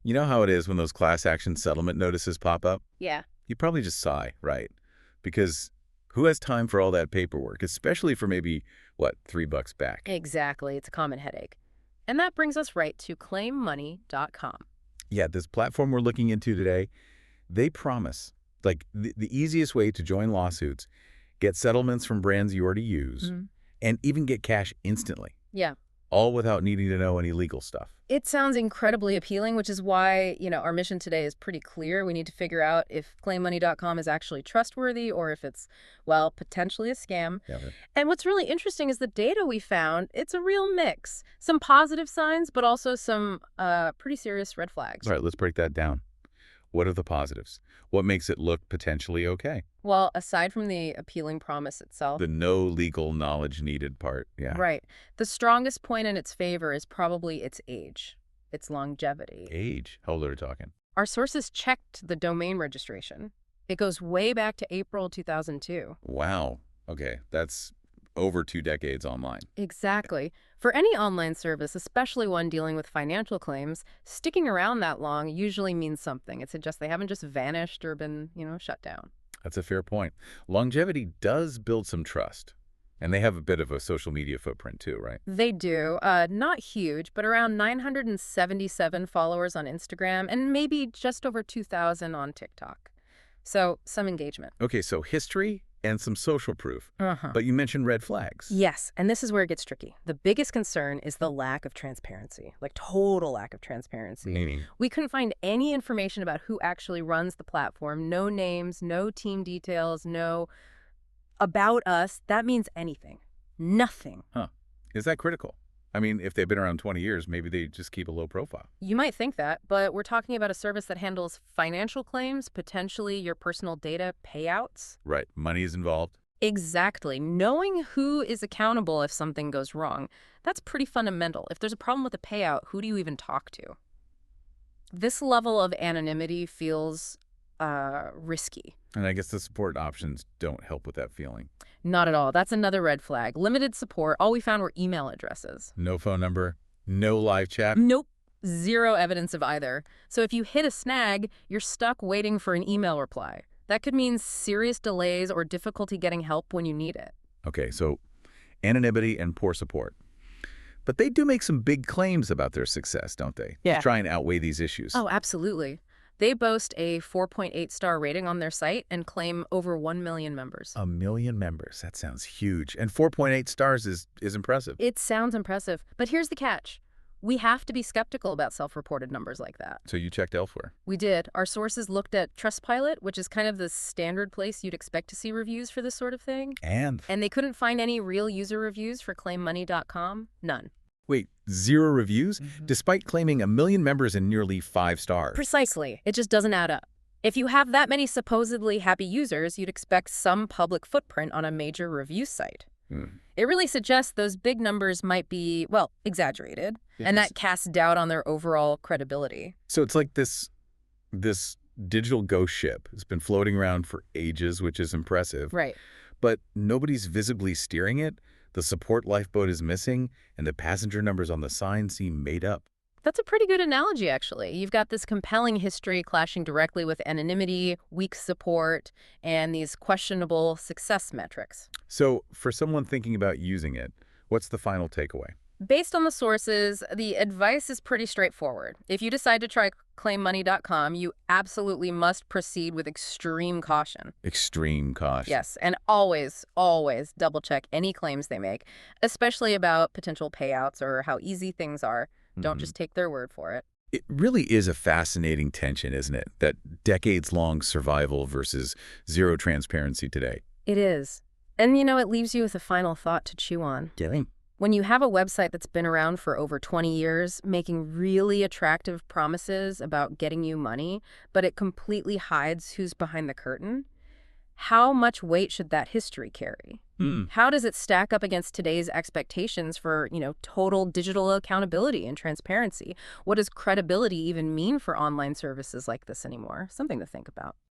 You know how it is when those class action settlement notices pop up? Yeah. You probably just sigh, right? Because who has time for all that paperwork, especially for maybe, what, $3 back? Exactly. It's a common headache. And that brings us right to claimmoney.com. Yeah, this platform we're looking into today, they promise, like, the easiest way to join lawsuits, get settlements from brands you already use, and even get cash instantly, Yeah. all without needing to know any legal stuff. It sounds incredibly appealing, which is why, our mission today is pretty clear. We need to figure out if claimmoney.com is actually trustworthy or if it's, well, potentially a scam. Yeah, And what's really interesting is the data we found, it's a real mix. Some positive signs, but also some pretty serious red flags. all right, let's break that down. What are the positives? What makes it look potentially okay? Well, aside from the appealing promise itself. The no legal knowledge needed part, yeah. Right. The strongest point in its favor is probably its age, its longevity. Age? How old are we talking? Our sources checked the domain registration. It goes way back to April 2002. Wow. Okay, that's over 2 decades online. Exactly. For any online service, especially one dealing with financial claims, sticking around that long usually means something. It suggests they haven't just vanished or been, shut down. That's a fair point. Longevity does build some trust. And they have a bit of a social media footprint too, right? They do. Not huge, but around 977 followers on Instagram and maybe just over 2,000 on TikTok. So some engagement. Okay, so history and some social proof. Uh-huh. But you mentioned red flags. Yes, and this is where it gets tricky. The biggest concern is the lack of transparency, like total lack of transparency. Meaning? We couldn't find any information about who actually runs the platform, no names, no team details, no about us. That means anything. Nothing. Huh. Is that critical? I mean, if they've been around 20 years, maybe they just keep a low profile. You might think that, but we're talking about a service that handles financial claims, potentially your personal data payouts. Right. Money is involved. Exactly. Knowing who is accountable if something goes wrong, that's pretty fundamental. If there's a problem with a payout, who do you even talk to? This level of anonymity feels risky. And I guess the support options don't help with that feeling. Not at all. That's another red flag. Limited support. All we found were email addresses. No phone number, no live chat. Nope. Zero evidence of either. So if you hit a snag, you're stuck waiting for an email reply. That could mean serious delays or difficulty getting help when you need it. Okay, so anonymity and poor support. But they do make some big claims about their success, don't they? Yeah. To try and outweigh these issues. Oh, absolutely. They boast a 4.8-star rating on their site and claim over 1 million members. 1 million members. That sounds huge. And 4.8 stars is impressive. It sounds impressive. But here's the catch. We have to be skeptical about self-reported numbers like that. So you checked elsewhere. We did. Our sources looked at Trustpilot, which is kind of the standard place you'd expect to see reviews for this sort of thing. And they couldn't find any real user reviews for claimmoney.com. None. wait, 0 reviews? Despite claiming 1 million members and nearly 5 stars. Precisely. It just doesn't add up. If you have that many supposedly happy users, you'd expect some public footprint on a major review site. It really suggests those big numbers might be, well, exaggerated, and that casts doubt on their overall credibility. So it's like this digital ghost ship has been floating around for ages, which is impressive. Right. But nobody's visibly steering it. The support lifeboat is missing, and the passenger numbers on the sign seem made up. That's a pretty good analogy, actually. You've got this compelling history clashing directly with anonymity, weak support, and these questionable success metrics. So for someone thinking about using it, what's the final takeaway? Based on the sources, the advice is pretty straightforward. If you decide to try claimmoney.com, you absolutely must proceed with extreme caution. Extreme caution. Yes, and always, always double-check any claims they make, especially about potential payouts or how easy things are. Don't just take their word for it. It really is a fascinating tension, isn't it? That decades-long survival versus zero transparency today. It is. And, it leaves you with a final thought to chew on. When you have a website that's been around for over 20 years, making really attractive promises about getting you money, but it completely hides who's behind the curtain, how much weight should that history carry? How does it stack up against today's expectations for, total digital accountability and transparency? What does credibility even mean for online services like this anymore? Something to think about.